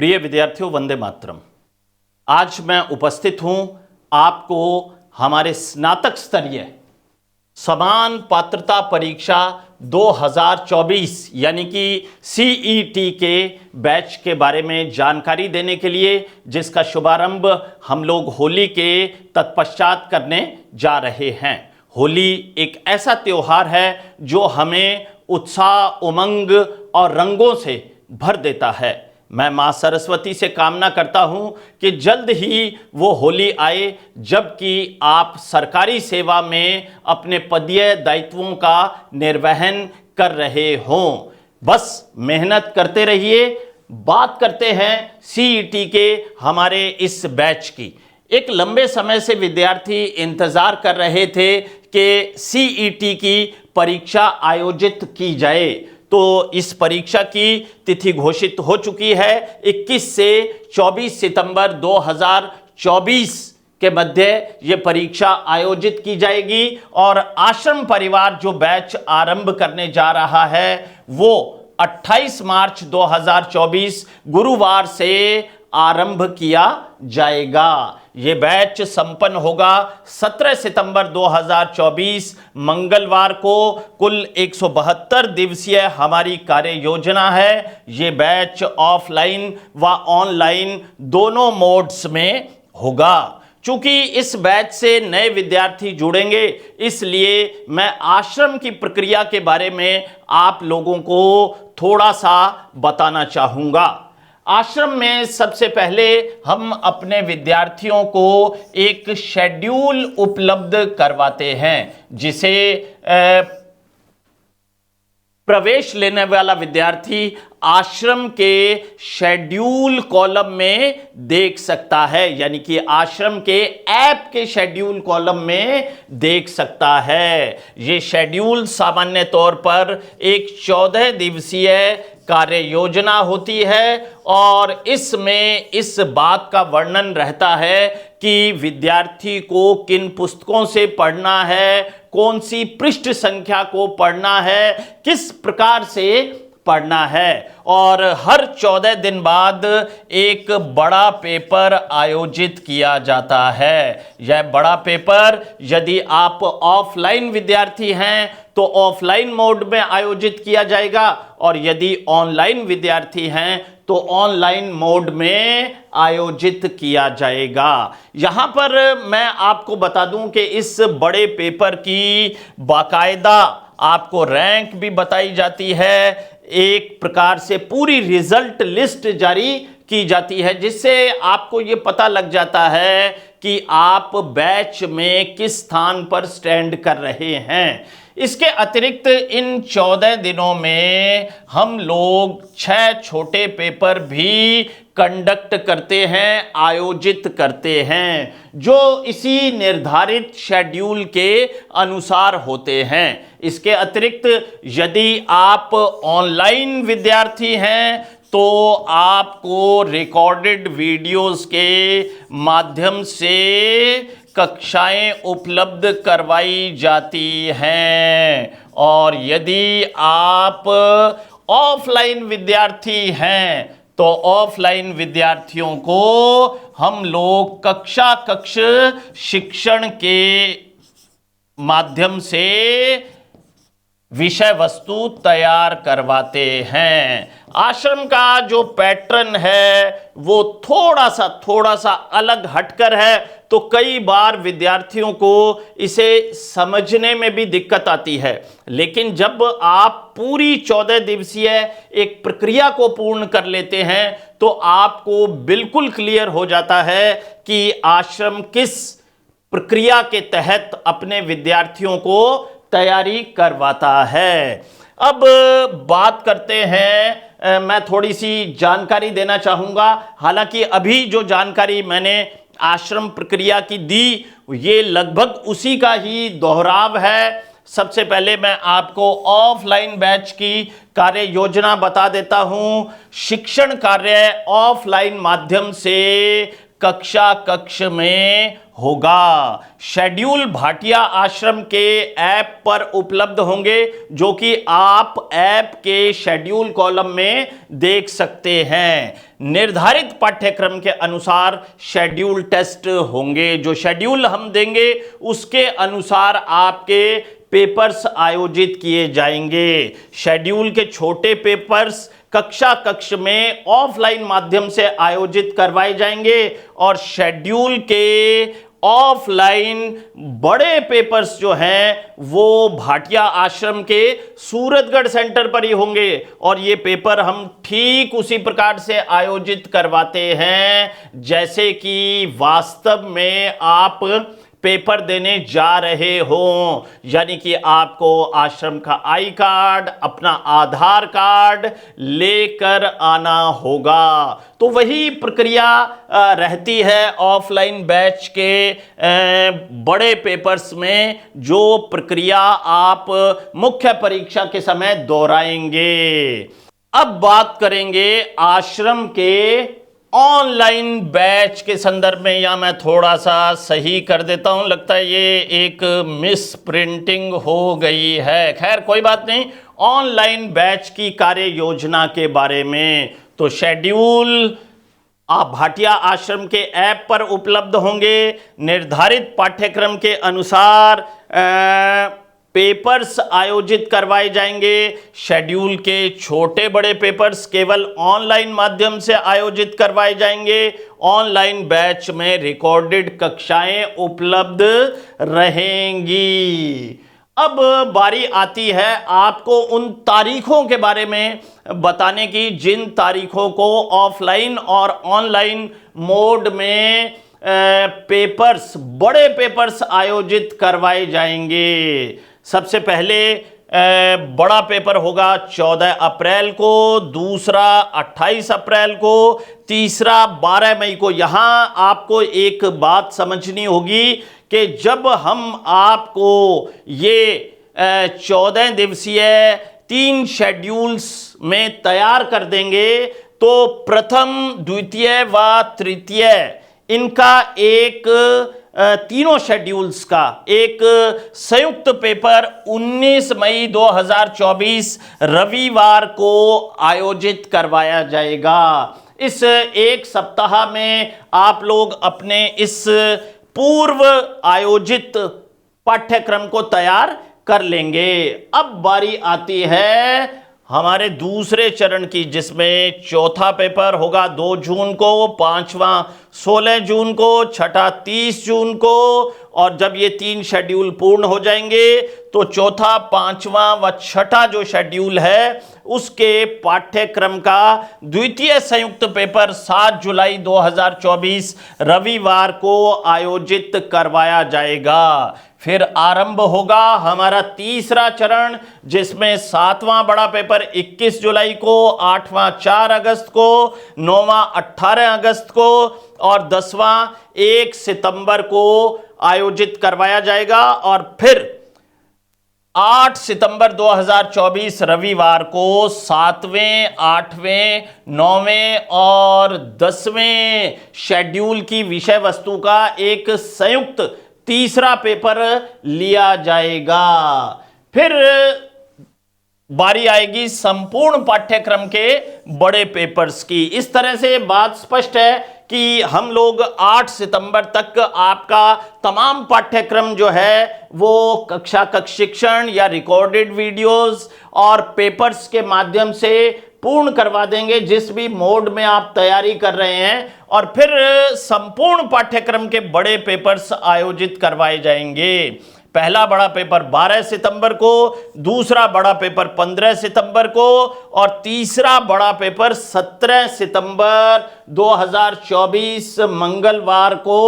प्रिय विद्यार्थियों, वंदे मातरम। आज मैं उपस्थित हूं आपको हमारे स्नातक स्तरीय समान पात्रता परीक्षा 2024 यानी कि सीईटी के बैच के बारे में जानकारी देने के लिए, जिसका शुभारंभ हम लोग होली के तत्पश्चात करने जा रहे हैं। होली एक ऐसा त्योहार है जो हमें उत्साह, उमंग और रंगों से भर देता है। मैं मां सरस्वती से कामना करता हूं कि जल्द ही वो होली आए जबकि आप सरकारी सेवा में अपने पदीय दायित्वों का निर्वहन कर रहे हों। बस मेहनत करते रहिए। बात करते हैं सीईटी के हमारे इस बैच की। एक लंबे समय से विद्यार्थी इंतजार कर रहे थे कि सीईटी की परीक्षा आयोजित की जाए, तो इस परीक्षा की तिथि घोषित हो चुकी है। 21 से 24 सितंबर 2024 के मध्य ये परीक्षा आयोजित की जाएगी और आश्रम परिवार जो बैच आरंभ करने जा रहा है वो 28 मार्च 2024 गुरुवार से आरंभ किया जाएगा। ये बैच संपन्न होगा 17 सितंबर 2024 मंगलवार को। कुल 172 दिवसीय हमारी कार्य योजना है। ये बैच ऑफलाइन व ऑनलाइन दोनों मोड्स में होगा। चूंकि इस बैच से नए विद्यार्थी जुड़ेंगे, इसलिए मैं आश्रम की प्रक्रिया के बारे में आप लोगों को थोड़ा सा बताना चाहूँगा। आश्रम में सबसे पहले हम अपने विद्यार्थियों को एक शेड्यूल उपलब्ध करवाते हैं, जिसे प्रवेश लेने वाला विद्यार्थी आश्रम के शेड्यूल कॉलम में देख सकता है, यानी कि आश्रम के ऐप के शेड्यूल कॉलम में देख सकता है। ये शेड्यूल सामान्य तौर पर एक 14 दिवसीय कार्य योजना होती है और इसमें इस बात का वर्णन रहता है कि विद्यार्थी को किन पुस्तकों से पढ़ना है, कौन सी पृष्ठ संख्या को पढ़ना है, किस प्रकार से पढ़ना है। और हर 14 दिन बाद एक बड़ा पेपर आयोजित किया जाता है। यह बड़ा पेपर यदि आप ऑफलाइन विद्यार्थी हैं तो ऑफलाइन मोड में आयोजित किया जाएगा और यदि ऑनलाइन विद्यार्थी हैं तो ऑनलाइन मोड में आयोजित किया जाएगा। यहां पर मैं आपको बता दूं कि इस बड़े पेपर की बाकायदा आपको रैंक भी बताई जाती है। एक प्रकार से पूरी रिजल्ट लिस्ट जारी की जाती है, जिससे आपको ये पता लग जाता है कि आप बैच में किस स्थान पर स्टैंड कर रहे हैं। इसके अतिरिक्त इन 14 दिनों में हम लोग 6 छोटे पेपर भी कंडक्ट करते हैं, आयोजित करते हैं, जो इसी निर्धारित शेड्यूल के अनुसार होते हैं। इसके अतिरिक्त यदि आप ऑनलाइन विद्यार्थी हैं तो आपको रिकॉर्डेड वीडियोस के माध्यम से कक्षाएं उपलब्ध करवाई जाती हैं। और यदि आप ऑफलाइन विद्यार्थी हैं तो ऑफलाइन विद्यार्थियों को हम लोग कक्ष शिक्षण के माध्यम से विषय वस्तु तैयार करवाते हैं। आश्रम का जो पैटर्न है वो थोड़ा सा अलग हटकर है, तो कई बार विद्यार्थियों को इसे समझने में भी दिक्कत आती है। लेकिन जब आप पूरी 14 दिवसीय एक प्रक्रिया को पूर्ण कर लेते हैं तो आपको बिल्कुल क्लियर हो जाता है कि आश्रम किस प्रक्रिया के तहत अपने विद्यार्थियों को तैयारी करवाता है। अब बात करते हैं, मैं थोड़ी सी जानकारी देना चाहूँगा। हालांकि अभी जो जानकारी मैंने आश्रम प्रक्रिया की दी ये लगभग उसी का ही दोहराव है। सबसे पहले मैं आपको ऑफलाइन बैच की कार्य योजना बता देता हूँ। शिक्षण कार्य ऑफलाइन माध्यम से कक्षा कक्ष में होगा। शेड्यूल भाटिया आश्रम के ऐप पर उपलब्ध होंगे, जो कि आप ऐप के शेड्यूल कॉलम में देख सकते हैं। निर्धारित पाठ्यक्रम के अनुसार शेड्यूल टेस्ट होंगे। जो शेड्यूल हम देंगे उसके अनुसार आपके पेपर्स आयोजित किए जाएंगे। शेड्यूल के छोटे पेपर्स कक्षा कक्ष में ऑफलाइन माध्यम से आयोजित करवाए जाएंगे और शेड्यूल के ऑफलाइन बड़े पेपर्स जो हैं वो भाटिया आश्रम के सूरतगढ़ सेंटर पर ही होंगे। और ये पेपर हम ठीक उसी प्रकार से आयोजित करवाते हैं जैसे कि वास्तव में आप पेपर देने जा रहे हो, यानी कि आपको आश्रम का आई कार्ड, अपना आधार कार्ड लेकर आना होगा। तो वही प्रक्रिया रहती है ऑफलाइन बैच के बड़े पेपर्स में, जो प्रक्रिया आप मुख्य परीक्षा के समय दोहराएंगे। अब बात करेंगे आश्रम के ऑनलाइन बैच के संदर्भ में। या मैं थोड़ा सा सही कर देता हूं, लगता है ये एक मिस प्रिंटिंग हो गई है, खैर कोई बात नहीं। ऑनलाइन बैच की कार्य योजना के बारे में तो शेड्यूल आप भाटिया आश्रम के ऐप पर उपलब्ध होंगे। निर्धारित पाठ्यक्रम के अनुसार पेपर्स आयोजित करवाए जाएंगे। शेड्यूल के छोटे बड़े पेपर्स केवल ऑनलाइन माध्यम से आयोजित करवाए जाएंगे। ऑनलाइन बैच में रिकॉर्डेड कक्षाएं उपलब्ध रहेंगी। अब बारी आती है आपको उन तारीखों के बारे में बताने की जिन तारीखों को ऑफलाइन और ऑनलाइन मोड में पेपर्स, बड़े पेपर्स आयोजित करवाए जाएंगे। सबसे पहले बड़ा पेपर होगा 14 अप्रैल को, दूसरा 28 अप्रैल को, तीसरा 12 मई को। यहां आपको एक बात समझनी होगी कि जब हम आपको ये 14 दिवसीय 3 शेड्यूल्स में तैयार कर देंगे तो प्रथम, द्वितीय व तृतीय इनका एक तीनों शेड्यूल्स का एक संयुक्त पेपर 19 मई 2024 रविवार को आयोजित करवाया जाएगा। इस एक सप्ताह में आप लोग अपने इस पूर्व आयोजित पाठ्यक्रम को तैयार कर लेंगे। अब बारी आती है हमारे दूसरे चरण की, जिसमें चौथा पेपर होगा 2 जून को, पांचवा 16 जून को, छठा 30 जून को। और जब ये 3 शेड्यूल पूर्ण हो जाएंगे तो चौथा, पांचवा व छठा जो शेड्यूल है उसके पाठ्यक्रम का द्वितीय संयुक्त पेपर 7 जुलाई 2024 रविवार को आयोजित करवाया जाएगा। फिर आरंभ होगा हमारा तीसरा चरण, जिसमें 7वां बड़ा पेपर 21 जुलाई को, 8वां 4 अगस्त को, 9वां 18 अगस्त को और 10वां 1 सितंबर को आयोजित करवाया जाएगा। और फिर 8 सितंबर 2024 रविवार को 7वें, 8वें, 9वें और 10वें शेड्यूल की विषय वस्तु का एक संयुक्त तीसरा पेपर लिया जाएगा। फिर बारी आएगी संपूर्ण पाठ्यक्रम के बड़े पेपर्स की। इस तरह से बात स्पष्ट है कि हम लोग 8 सितंबर तक आपका तमाम पाठ्यक्रम जो है वो कक्षा कक्ष शिक्षण या रिकॉर्डेड वीडियोस और पेपर्स के माध्यम से पूर्ण करवा देंगे, जिस भी मोड में आप तैयारी कर रहे हैं। और फिर संपूर्ण पाठ्यक्रम के बड़े पेपर्स आयोजित करवाए जाएंगे। पहला बड़ा पेपर 12 सितंबर को, दूसरा बड़ा पेपर 15 सितंबर को और तीसरा बड़ा पेपर 17 सितंबर 2024 मंगलवार को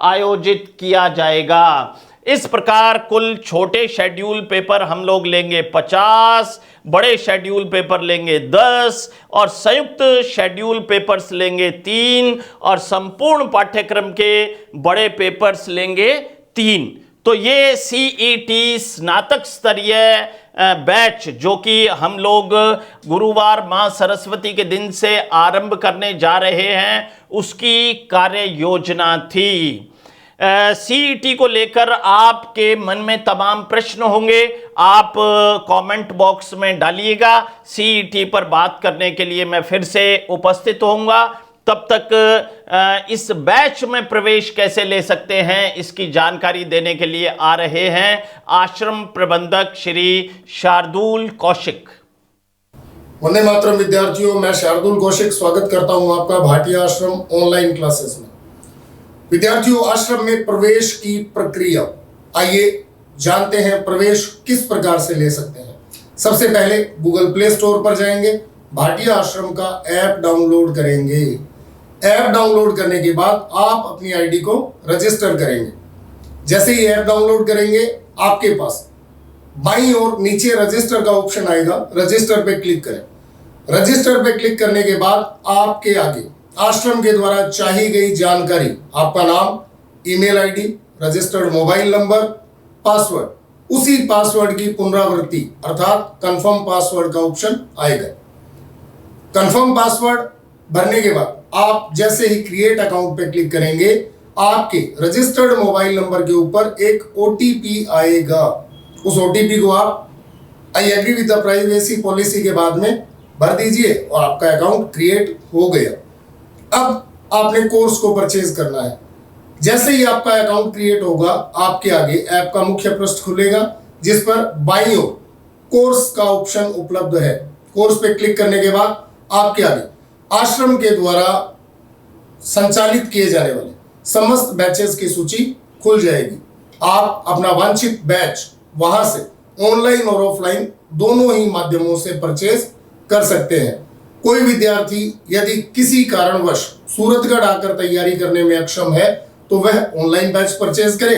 आयोजित किया जाएगा। इस प्रकार कुल छोटे शेड्यूल पेपर हम लोग लेंगे 50, बड़े शेड्यूल पेपर लेंगे 10 और संयुक्त शेड्यूल पेपर्स लेंगे 3 और संपूर्ण पाठ्यक्रम के बड़े पेपर्स लेंगे 3। तो ये सीईटी स्नातक स्तरीय बैच जो कि हम लोग गुरुवार मां सरस्वती के दिन से आरंभ करने जा रहे हैं, उसकी कार्य योजना थी। सीईटी को लेकर आपके मन में तमाम प्रश्न होंगे, आप कमेंट बॉक्स में डालिएगा। सीईटी पर बात करने के लिए मैं फिर से उपस्थित होऊंगा। तब तक इस बैच में प्रवेश कैसे ले सकते हैं, इसकी जानकारी देने के लिए आ रहे हैं आश्रम प्रबंधक श्री शार्दुल कौशिक। वंदे मातरम विद्यार्थियों, मैं शार्दुल कौशिक स्वागत करता हूं आपका भाटिया आश्रम ऑनलाइन क्लासेस में। विद्यार्थियों, आश्रम में प्रवेश की प्रक्रिया, आइए जानते हैं प्रवेश किस प्रकार से ले सकते हैं। सबसे पहले गूगल प्ले स्टोर पर जाएंगे, भाटिया आश्रम का ऐप डाउनलोड करेंगे। ऐप डाउनलोड करने के बाद आप अपनी आईडी को रजिस्टर करेंगे। जैसे ही ऐप डाउनलोड करेंगे, आपके पास बाईं ओर नीचे रजिस्टर का ऑप्शन आएगा, रजिस्टर पे क्लिक करें। रजिस्टर पे क्लिक करने के बाद आपके आगे आश्रम के द्वारा चाही गई जानकारी, आपका नाम, email ID, registered mobile number, password, उसी पासवर्ड की पुनरावृत्ति अर्थात कंफर्म पासवर्ड का ऑप्शन आएगा। कंफर्म पासवर्ड भरने के बाद आप जैसे ही क्रिएट अकाउंट पे क्लिक करेंगे, आपके रजिस्टर्ड मोबाइल नंबर के ऊपर एक ओटीपी आएगा। उस ओटीपी को आप I agree with the privacy policy के बाद में भर दीजिए और आपका अकाउंट क्रिएट हो गया। अब आपने कोर्स को परचेज करना है। जैसे ही आपका अकाउंट क्रिएट होगा, आपके आगे ऐप का मुख्य पृष्ठ खुलेगा, जिस पर बाईं ओर कोर्स का ऑप्शन उपलब्ध है। कोर्स पे क्लिक करने के बाद आपके आगे आश्रम के द्वारा संचालित किए जाने वाले समस्त बैचेस की सूची खुल जाएगी। आप अपना वांछित बैच वहां से ऑनलाइन और ऑफलाइन दोनों ही माध्यमों से परचेज कर सकते हैं। कोई विद्यार्थी यदि किसी कारणवश सूरतगढ़ आकर तैयारी करने में अक्षम है तो वह ऑनलाइन बैच परचेज करे।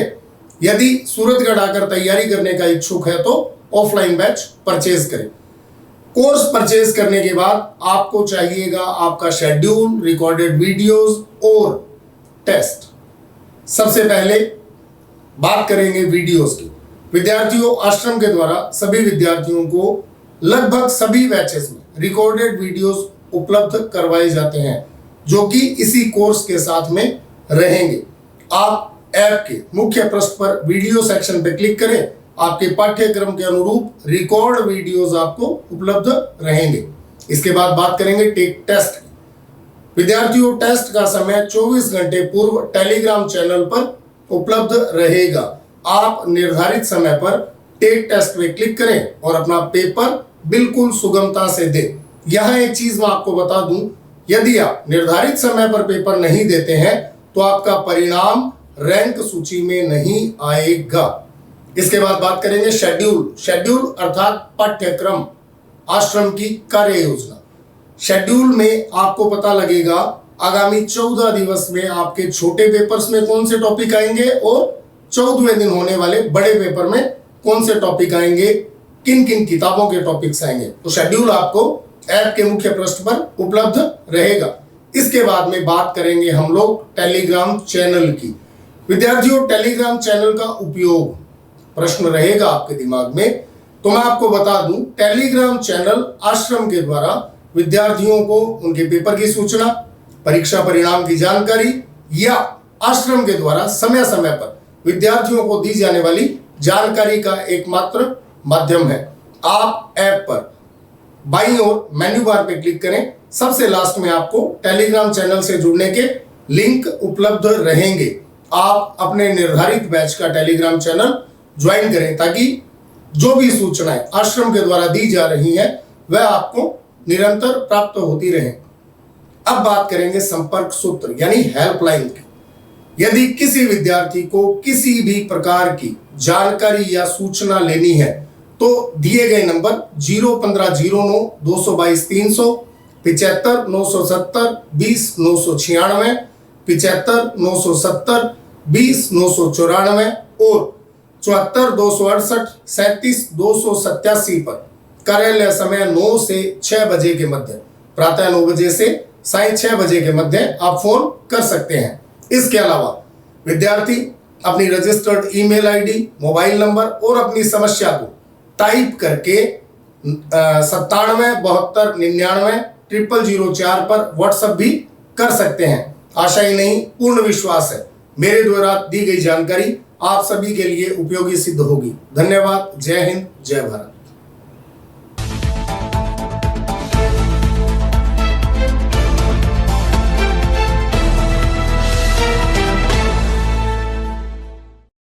यदि सूरतगढ़ आकर तैयारी करने का इच्छुक है तो ऑफलाइन बैच परचेज करे। कोर्स परचेज करने के बाद आपको चाहिएगा आपका शेड्यूल, रिकॉर्डेड वीडियोस और टेस्ट। सबसे पहले बात करेंगे वीडियोस की। विद्यार्थियों, आश्रम के द्वारा सभी विद्यार्थियों को लगभग सभी बैचेस में रिकॉर्डेड वीडियोस उपलब्ध करवाए जाते हैं, जो कि इसी कोर्स के साथ में रहेंगे। आप ऐप के मुख्य पृष्ठ पर वीडियो सेक्शन पर क्लिक करें, आपके पाठ्यक्रम के अनुरूप रिकॉर्ड वीडियोस आपको उपलब्ध रहेंगे। इसके बाद बात करेंगे टेस्ट की। विद्यार्थियों, टेस्ट का समय 24 घंटे पूर्व टेलीग्राम चैनल पर उपलब्ध रहेगा। आप निर्धारित समय पर टेक टेस्ट में क्लिक करें और अपना पेपर बिल्कुल सुगमता से दें। यहाँ एक चीज मैं आपको बता दूं, यदि आप निर्धारित समय पर पेपर नहीं देते हैं तो आपका परिणाम रैंक सूची में नहीं आएगा। इसके बाद बात करेंगे शेड्यूल। शेड्यूल अर्थात पाठ्यक्रम, आश्रम की कार्य योजना। शेड्यूल में आपको पता लगेगा आगामी 14 दिवस में आपके छोटे पेपर्स में कौन से टॉपिक आएंगे और 14वें दिन होने वाले बड़े पेपर में कौन से टॉपिक आएंगे, किन किन किताबों के टॉपिक्स आएंगे। तो शेड्यूल आपको ऐप के मुख्य पृष्ठ पर उपलब्ध रहेगा। इसके बाद में बात करेंगे हम लोग टेलीग्राम चैनल की। विद्यार्थियों, टेलीग्राम चैनल का उपयोग प्रश्न रहेगा आपके दिमाग में, तो मैं आपको बता दूं, टेलीग्राम चैनल आश्रम के द्वारा विद्यार्थियों को उनके पेपर की सूचना, परीक्षा परिणाम की जानकारी या आश्रम के द्वारा समय समय पर विद्यार्थियों को दी जाने वाली जानकारी का एकमात्र माध्यम है। आप ऐप पर बाईं ओर मेन्यू बार पे क्लिक करें, सबसे लास्ट में आपको टेलीग्राम चैनल से जुड़ने के लिंक उपलब्ध रहेंगे। आप अपने निर्धारित बैच का टेलीग्राम चैनल ज्वाइन करें ताकि जो भी सूचनाएं आश्रम के द्वारा दी जा रही हैं वह आपको निरंतर प्राप्त होती रहें। अब बात करेंगे संपर्क सूत्र यानी हेल्पलाइन की। यदि किसी विद्यार्थी को किसी भी प्रकार की जानकारी या सूचना लेनी है तो दिए गए नंबर 01509 222 300, 75 970 20 996, 75 970 20 994 और 74 268 37 287 पर कार्यालय समय 9 से 6 बजे के मध्य, प्रातः 9 बजे से साय 6 बजे के मध्य आप फोन कर सकते हैं। इसके अलावा विद्यार्थी अपनी registered email ID, mobile number और अपनी समस्या को टाइप करके 9772990004 पर व्हाट्सएप भी कर सकते हैं। आशा ही नहीं पूर्ण विश्वास है मेरे द्वारा दी गई जानकारी आप सभी के लिए उपयोगी सिद्ध होगी। धन्यवाद। जय हिंद, जय भारत।